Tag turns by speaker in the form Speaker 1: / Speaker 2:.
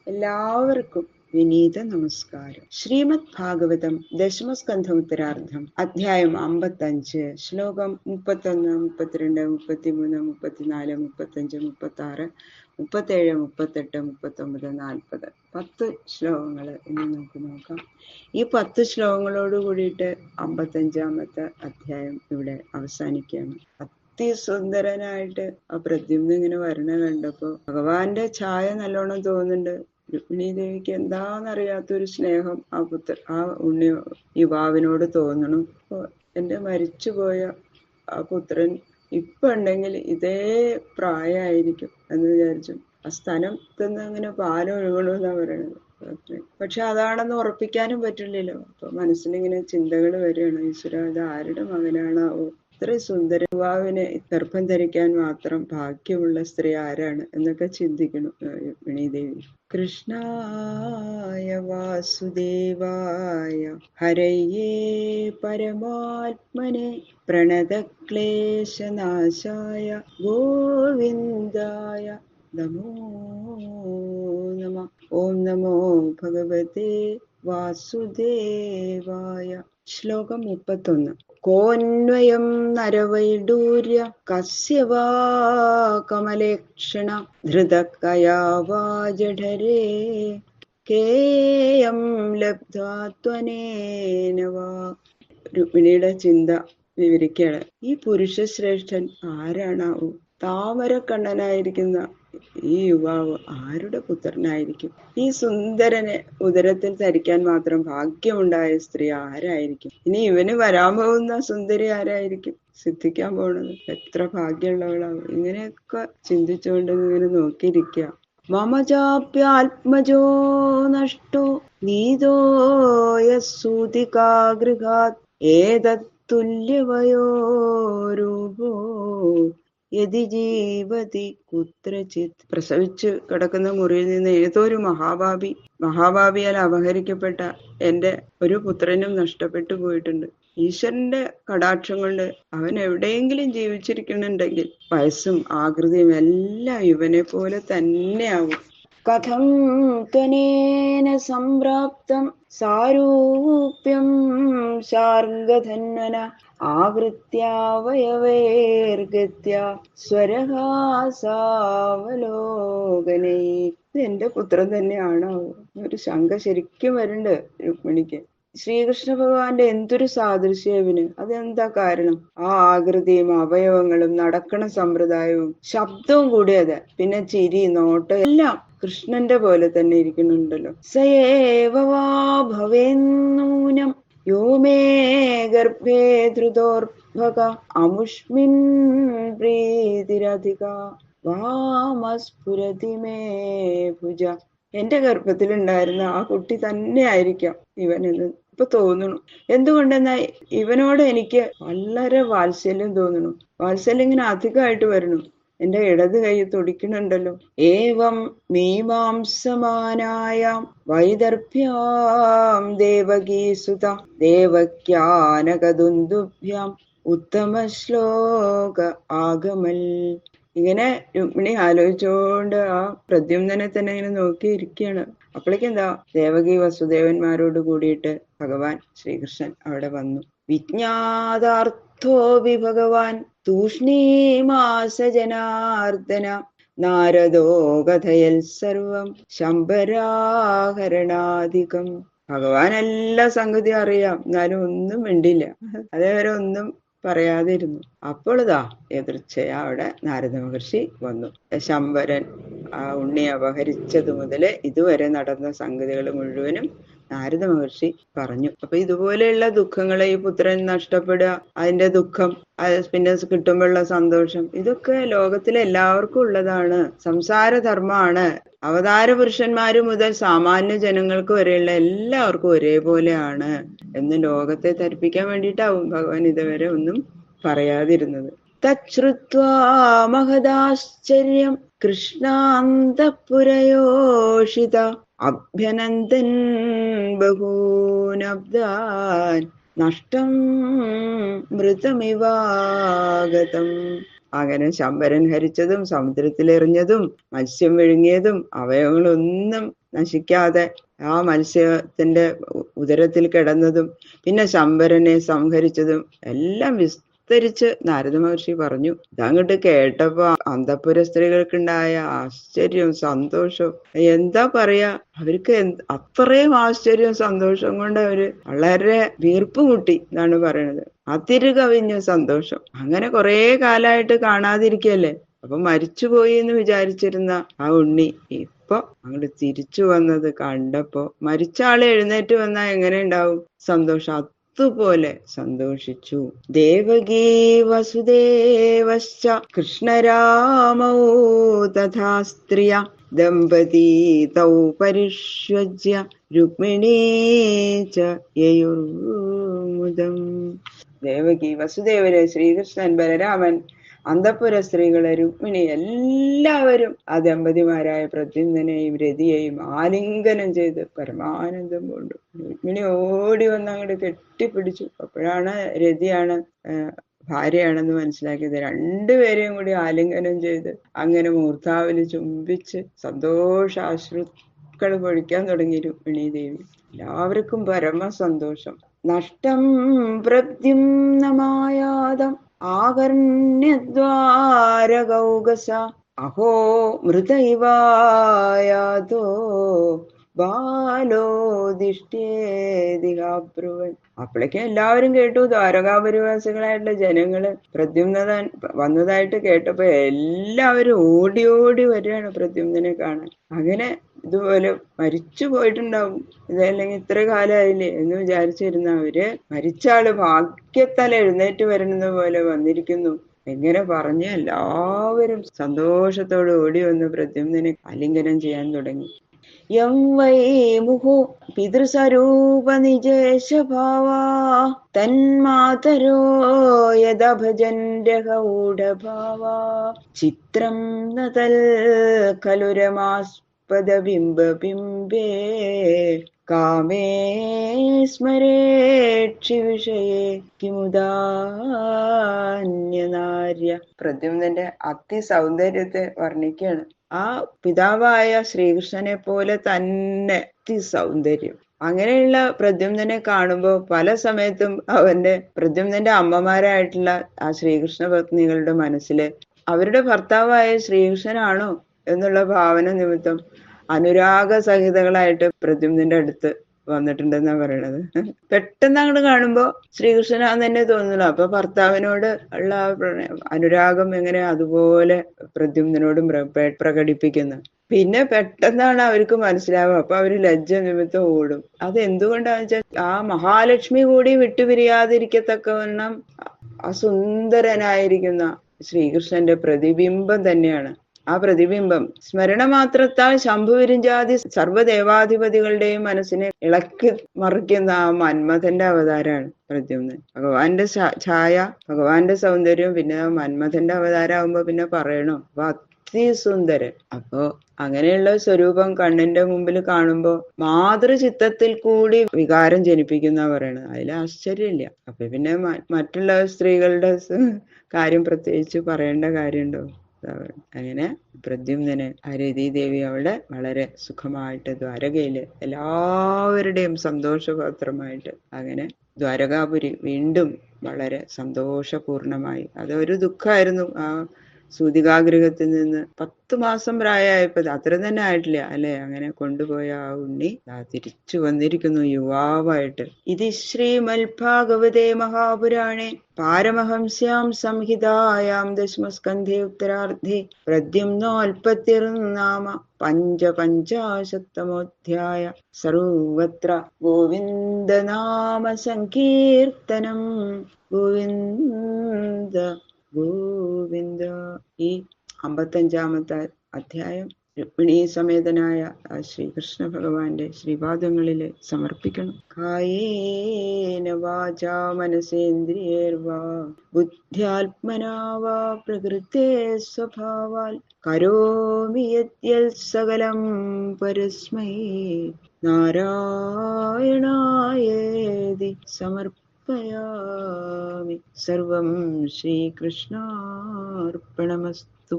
Speaker 1: എല്ലാവർക്കും വിനീത നമസ്കാരം. ശ്രീമദ് ഭാഗവതം ദശമസ്കന്ധം ഉത്തരാർദ്ധം അധ്യായം 55 ശ്ലോകം 31, 32, 33, 34, 35, 36, 37, 38, 39, 40 10 ശ്ലോകങ്ങൾ ഇനി നമുക്ക് നോക്കാം. ഈ 10 ശ്ലോകങ്ങളോട് കൂടിയിട്ട് 55-ാമത്തെ അധ്യായം ഇവിടെ അവസാനിക്കുകയാണ്. അതിസുന്ദരനായിട്ട് ആ പ്രദ്യുമ്നൻ ഇങ്ങനെ വരണ കണ്ടപ്പോ ഭഗവാന്റെ ഛായ നല്ലോണം തോന്നുന്നുണ്ട്. രുക്മിണി ദേവിക്ക് എന്താന്നറിയാത്തൊരു സ്നേഹം ആ യുവാവിനോട് തോന്നണം. അപ്പൊ എന്റെ മരിച്ചുപോയ ആ പുത്രൻ ഇപ്പൊ ഉണ്ടെങ്കിൽ ഇതേ പ്രായമായിരിക്കും എന്ന് വിചാരിച്ചു. ആ സ്ഥലത്തുനിന്ന് ഇങ്ങനെ പാലൊഴുകണമെന്നാ പറയണത്. പക്ഷെ അതാണെന്ന് ഉറപ്പിക്കാനും പറ്റില്ലല്ലോ. അപ്പൊ മനസ്സിലിങ്ങനെ ചിന്തകൾ വരികയാണ്, ഈശ്വര ഇത് ആരുടെ മകനാണാവോ, ഇത്ര സുന്ദര യുവാവിനെ ഗർഭം ധരിക്കാൻ മാത്രം ഭാഗ്യമുള്ള സ്ത്രീ ആരാണ് എന്നൊക്കെ ചിന്തിക്കണം രുക്മിണി ദേവി. കൃഷ്ണായ വാസുദേവായ ഹരയേ പരമാത്മനെ പ്രണതക്ലേശനാശായ ഗോവിന്ദായ നമോ നമഃ. ഓം നമോ ഭഗവതേ വാസുദേവായ. ശ്ലോകം 31. കോന്വയം നരവൈഡൂര്യ കസ്യ വാ കമലേക്ഷണ ധൃതകയാ വാ ജഠരേ കേയം ലബ്ധ്വാ ത്വനേന വാ. രുക്മിണിയുടെ ചിന്ത വിവരിക്കുകയാണ്. ഈ പുരുഷ ശ്രേഷ്ഠൻ ആരാണാവൂ? താമരക്കണ്ണനായിരിക്കുന്ന ഈ യുവാവ് ആരുടെ പുത്രനായിരിക്കും? ഈ സുന്ദരനെ ഉദരത്തിൽ ധരിക്കാൻ മാത്രം ഭാഗ്യമുണ്ടായ സ്ത്രീ ആരായിരിക്കും? ഇനി ഇവന് വരാൻ പോകുന്ന സുന്ദരി ആരായിരിക്കും? സിദ്ധിക്കാൻ പോണത് എത്ര ഭാഗ്യമുള്ളവളാവും. ഇങ്ങനെയൊക്കെ ചിന്തിച്ചുകൊണ്ട് ഇങ്ങനെ നോക്കിയിരിക്കുക. മമചാപ്യാത്മജോ നഷ്ടോ നീതോ യസൂതികാഗൃഹാത് ഏതത്തുല്യവയോ രൂപോ യതി ജീവതി കുത്രചിത്. പ്രസവിച്ച് കിടക്കുന്ന മുറിയിൽ നിന്ന് ഏതൊരു മഹാഭാവിയാൽ അപഹരിക്കപ്പെട്ട എന്റെ ഒരു പുത്രനും നഷ്ടപ്പെട്ടു പോയിട്ടുണ്ട്. ഈശ്വരന്റെ കടാക്ഷം കൊണ്ട് അവൻ എവിടെയെങ്കിലും ജീവിച്ചിരിക്കുന്നുണ്ടെങ്കിൽ വയസ്സും ആകൃതിയും എല്ലാം ഇവനെ പോലെ തന്നെയാവും. കഥം ത്വനേന സംപ്രാപ്തം സാരൂപ്യം ശാർംഗധന്വന ആവൃത്യാവയവേർഗത്യ സ്വരഹാസാവലോകനൈ. ഇത് എന്റെ പുത്രൻ തന്നെയാണോ? ഒരു ശങ്ക ശരിക്കും വരുന്നുണ്ട് രുക്മിണിക്ക്. ശ്രീകൃഷ്ണ ഭഗവാന്റെ എന്തൊരു സാദൃശ്യം ഇവന്. അതെന്താ കാരണം? ആ ആകൃതിയും അവയവങ്ങളും നടക്കണ സമ്പ്രദായവും ശബ്ദവും കൂടിയത്, പിന്നെ ചിരി നോട്ട് എല്ലാം കൃഷ്ണന്റെ പോലെ തന്നെ ഇരിക്കുന്നുണ്ടല്ലോ. സയേവ വാ ഭവേന്നൂനം യോ മേ ഗർഭേ ധൃതോർഭക അമുഷ്മിൻ പ്രീതിരധിക വാമസ്ഫുരതി മേ ഭുജ. എന്റെ ഗർഭത്തിലുണ്ടായിരുന്ന ആ കുട്ടി തന്നെ ആയിരിക്കാം ഇവനെന്ന് ഇപ്പൊ തോന്നുന്നു. എന്തുകൊണ്ടെന്നാ ഇവനോട് എനിക്ക് വളരെ വാത്സല്യം തോന്നുന്നു. വാത്സല്യം ഇങ്ങനെ അധികമായിട്ട് വരണം. എന്റെ ഇടത് കൈ തുടിക്കണുണ്ടല്ലോ. ഏവം മീമാംസമാനായാം വൈദർഭ്യാം ദേവകീസുത ദേവക്യാനകദുന്ദുഭ്യാം ഉത്തമ ശ്ലോക ആഗമൽ. ഇങ്ങനെ രുക്മിണി ആലോചിച്ചുകൊണ്ട് ആ പ്രദ്യുമ്നനെ തന്നെ ഇങ്ങനെ നോക്കിയിരിക്കുകയാണ്. അപ്പോഴേക്കെന്താ, ദേവകി വസുദേവന്മാരോട് കൂടിയിട്ട് ഭഗവാൻ ശ്രീകൃഷ്ണൻ അവിടെ വന്നു. വിജ്ഞാതാർത്ഥോപി ഭഗവാൻ തൂഷ്ണീമാസ ജനാർദ്ദന നാരദോ കഥയൽ സർവം ശംഭരാഹരണാധികം. ഭഗവാൻ എല്ലാ സംഗതി അറിയാം, എന്നാലും ഒന്നും മിണ്ടില്ല. അതേവരെ ഒന്നും പറയാതിരുന്നു. അപ്പോളിതാ എതിർച്ചയാ അവിടെ നാരദ മഹർഷി വന്നു. ശംബരൻ ആ ഉണ്ണി അപഹരിച്ചത് മുതല് ഇതുവരെ നടന്ന സംഗതികൾ മുഴുവനും നാരദ മഹർഷി പറഞ്ഞു. അപ്പൊ ഇതുപോലെയുള്ള ദുഃഖങ്ങളെ, ഈ പുത്രൻ നഷ്ടപ്പെടുക, അതിന്റെ ദുഃഖം, പിന്നെ കിട്ടുമ്പോഴുള്ള സന്തോഷം, ഇതൊക്കെ ലോകത്തിലെ എല്ലാവർക്കും ഉള്ളതാണ്. സംസാരധർമ്മമാണ്. അവതാര പുരുഷന്മാര് മുതൽ സാമാന്യ ജനങ്ങൾക്ക് വരെയുള്ള എല്ലാവർക്കും ഒരേപോലെയാണ് എന്ന് ലോകത്തെ ധരിപ്പിക്കാൻ വേണ്ടിയിട്ടാവും ഭഗവാൻ ഇതുവരെ ഒന്നും പറയാതിരുന്നത്. തച്ഛ്രുത്വാ മഹദാശ്ചര്യം കൃഷ്ണാന്തപുരയോഷിത അഭ്യനന്ദൻ ബഹൂനബ്ദാൻ നഷ്ടം മൃതമിവാഗതം. അങ്ങനെ ശംബരൻ ഹരിച്ചതും സമുദ്രത്തിലെറിഞ്ഞതും മത്സ്യം വിഴുങ്ങിയതും അവയവങ്ങളൊന്നും നശിക്കാതെ ആ മത്സ്യത്തിന്റെ ഉദരത്തിൽ കിടന്നതും പിന്നെ ശമ്പരനെ സംഹരിച്ചതും എല്ലാം വിസ്തരിച്ച് നാരദ മഹർഷി പറഞ്ഞു. ഇതങ്ങോട്ട് കേട്ടപ്പോ അന്തഃപുര സ്ത്രീകൾക്കുണ്ടായ ആശ്ചര്യവും സന്തോഷവും എന്താ പറയാ, അവർക്ക് അത്രയും ആശ്ചര്യവും സന്തോഷം കൊണ്ട് അവര് വളരെ വീർപ്പ് മുട്ടി എന്നാണ് പറയണത്. അതിര് കവിഞ്ഞ സന്തോഷം. അങ്ങനെ കുറെ കാലമായിട്ട് കാണാതിരിക്കല്ലേ, അപ്പൊ മരിച്ചുപോയി എന്ന് വിചാരിച്ചിരുന്ന ആ ഉണ്ണി ഇപ്പൊ അങ്ങോട്ട് തിരിച്ചു വന്നത് കണ്ടപ്പോ മരിച്ച ആള് എഴുന്നേറ്റ് വന്നാ എങ്ങനെ ഉണ്ടാവും സന്തോഷം, അതുപോലെ സന്തോഷിച്ചു. ദേവകീ വസുദേവശ്ച കൃഷ്ണരാമൗ തഥാ സ്ത്രിയ ദമ്പതി തൗ പരിഷ്യജ്യ രുക്മിണീ ച യയുർമുദം. ദേവകി, വസുദേവര്, ശ്രീകൃഷ്ണൻ, ബലരാമൻ, അന്തഃപുര സ്ത്രീകള്, രുക്മിണി എല്ലാവരും ആ ദമ്പതിമാരായ പ്രദ്യുമ്നനെയും രതിയെയും ആലിംഗനം ചെയ്ത് പരമാനന്ദം കൊണ്ടു. രുക്മിണി ഓടി വന്ന് അങ്ങോട്ട് കെട്ടിപ്പിടിച്ചു. അപ്പോഴാണ് രതിയാണ് ഭാര്യയാണെന്ന് മനസ്സിലാക്കിയത്. രണ്ടുപേരെയും കൂടി ആലിംഗനം ചെയ്ത് അങ്ങനെ മൂർധാവില് ചുംബിച്ച് സന്തോഷാശ്രുക്കൾ പൊഴിക്കാൻ തുടങ്ങി രുക്മിണി ദേവി. എല്ലാവർക്കും പരമ സന്തോഷം. നഷ്ടം പ്രദ്യുമ്നമായാതം ആകർണ്യദ്വാരകൗകസ അഹോ മൃതൈവായാതോ ബാലോദിഷ്ടേതിഹാബ്രുവൻ. അപ്പോഴേക്കും എല്ലാവരും കേട്ടു. ദ്വാരകാപുരവാസികളായിട്ടുള്ള ജനങ്ങള് പ്രദ്യുമ്നൻ വന്നതായിട്ട് കേട്ടപ്പോ എല്ലാവരും ഓടി ഓടി വരികയാണ് പ്രദ്യുമ്നനെ കാണാൻ. അങ്ങനെ ഇതുപോലെ മരിച്ചു പോയിട്ടുണ്ടാവും, ഇതല്ലെങ്കിൽ ഇത്ര കാലമായില്ലേ എന്ന് വിചാരിച്ചിരുന്ന അവര് മരിച്ചാള് ഭാഗ്യത്താൽ എഴുന്നേറ്റ് വരുന്നത് പോലെ വന്നിരിക്കുന്നു എങ്ങനെ പറഞ്ഞ് എല്ലാവരും സന്തോഷത്തോട് ഓടി വന്ന് പ്രദ്യുമ്നനെ ആലിംഗനം ചെയ്യാൻ തുടങ്ങി. യം വൈ മുഹു പിതൃസ്വരൂപ നിജേശ ഭാവാ തന്മാതരോ യദഭജൻ രഹൂഢഭാവാ ചിത്രം നതൽ ഖലു രമാസ്പദബിംബബിംബേ കാമേ സ്മരേക്ഷി വിഷയേ കിമുദാന്യനാര്യ. പ്രദ്യുമ്നന്റെ അതിസൗന്ദര്യത്തെ വർണ്ണിക്കുകയാണ്. ആ പിതാവായ ശ്രീകൃഷ്ണനെ പോലെ തന്നെ അതിസൗന്ദര്യം. അങ്ങനെയുള്ള പ്രദ്യുമ്നനെ കാണുമ്പോൾ പല സമയത്തും പ്രദ്യുമ്നന്റെ അമ്മമാരായിട്ടുള്ള ആ ശ്രീകൃഷ്ണ പത്നികളുടെ മനസ്സില് അവരുടെ ഭർത്താവായ ശ്രീകൃഷ്ണനാണോ എന്നുള്ള ഭാവന നിമിത്തം അനുരാഗ സഹിതകളായിട്ട് പ്രദ്യുമ്നന്റെ അടുത്ത് വന്നിട്ടുണ്ടെന്നാ പറയണത്. പെട്ടെന്ന് അങ്ങോട്ട് കാണുമ്പോ ശ്രീകൃഷ്ണനാന്ന് തന്നെ തോന്നുന്നു. അപ്പൊ ഭർത്താവിനോട് ഉള്ള ആ അനുരാഗം എങ്ങനെ അതുപോലെ പ്രദ്യുമ്നോടും പ്രകടിപ്പിക്കുന്നു. പിന്നെ പെട്ടെന്നാണ് അവർക്ക് മനസ്സിലാവുക. അപ്പൊ അവര് ലജ്ജ നിമിത്തം ഓടും. അത് എന്തുകൊണ്ടാന്ന് വെച്ചാൽ ആ മഹാലക്ഷ്മി കൂടി വിട്ടുപിരിയാതിരിക്കത്തക്കവണ്ണം അസുന്ദരനായിരിക്കുന്ന ശ്രീകൃഷ്ണന്റെ പ്രതിബിംബം തന്നെയാണ്. ആ പ്രതിബിംബം സ്മരണ മാത്രത്താൽ ശംഭുവിരിഞ്ചാതി സർവ്വദേവാധിപതികളുടെയും മനസ്സിനെ ഇളക്കി മറിക്കുന്ന ആ മന്മഥന്റെ അവതാരമാണ് പ്രദ്യുമ്നൻ. ഭഗവാന്റെ ഛായ, ഭഗവാന്റെ സൗന്ദര്യം, പിന്നെ മന്മഥന്റെ അവതാരമാകുമ്പോ പിന്നെ പറയണോ, അപ്പൊ അതിസുന്ദരൻ. അപ്പോ അങ്ങനെയുള്ള സ്വരൂപം കണ്ണിന്റെ മുമ്പിൽ കാണുമ്പോ മാതൃചിത്തത്തിൽ കൂടി വികാരം ജനിപ്പിക്കുന്ന പറയണത്. അതിൽ ആശ്ചര്യമില്ല. അപ്പൊ പിന്നെ മറ്റുള്ള സ്ത്രീകളുടെ കാര്യം പ്രത്യേകിച്ച് പറയേണ്ട കാര്യമുണ്ടോ? അങ്ങനെ പ്രദ്യുമ്നന് ആ രതീദേവി അവിടെ വളരെ സുഖമായിട്ട് ദ്വാരകയില് എല്ലാവരുടെയും സന്തോഷപാത്രമായിട്ട് അങ്ങനെ ദ്വാരകാപുരി വീണ്ടും വളരെ സന്തോഷപൂർണമായി. അതൊരു ദുഃഖമായിരുന്നു. ആ സൂതികാഗൃഹത്തിൽ നിന്ന് 10 മാസം പ്രായമായപ്പോ, അത്ര തന്നെ ആയിട്ടില്ല അല്ലെ, അങ്ങനെ കൊണ്ടുപോയ ആ ഉണ്ണി തിരിച്ചു വന്നിരിക്കുന്നു യുവാവായിട്ട്. ഇത് ശ്രീമദ്ഭാഗവതേ മഹാപുരാണേ പാരമഹംസ്യാം സംഹിതായാം ദശമസ്കന്ധേ ഉത്തരാർദ്ധേ പ്രദ്യുമ്നോൽപത്തിർനാമ പഞ്ചപഞ്ചാശത്തമോധ്യായ. സർവത്ര ഗോവിന്ദനാമ സങ്കീർത്തനം. ഗോവിന്ദ ഗോവിന്ദ. ഈ 55-ാമത്തെ അധ്യായം രുക്മിണീ സമേതനായ ആ ശ്രീകൃഷ്ണ ഭഗവാന്റെ ശ്രീപാദങ്ങളില് സമർപ്പിക്കണം. കായേന വാചാ മനസേന്ദ്രിയേർവാ ബുദ്ധ്യാത്മനാ വാ പ്രകൃതേ സ്വഭാവാൽ കരോമി യദ്യത് സകലം പരസ്മൈ നാരായണായേതി സമർപ്പയാമി. സർവം ശ്രീകൃഷ്ണാർപ്പണമസ്തു.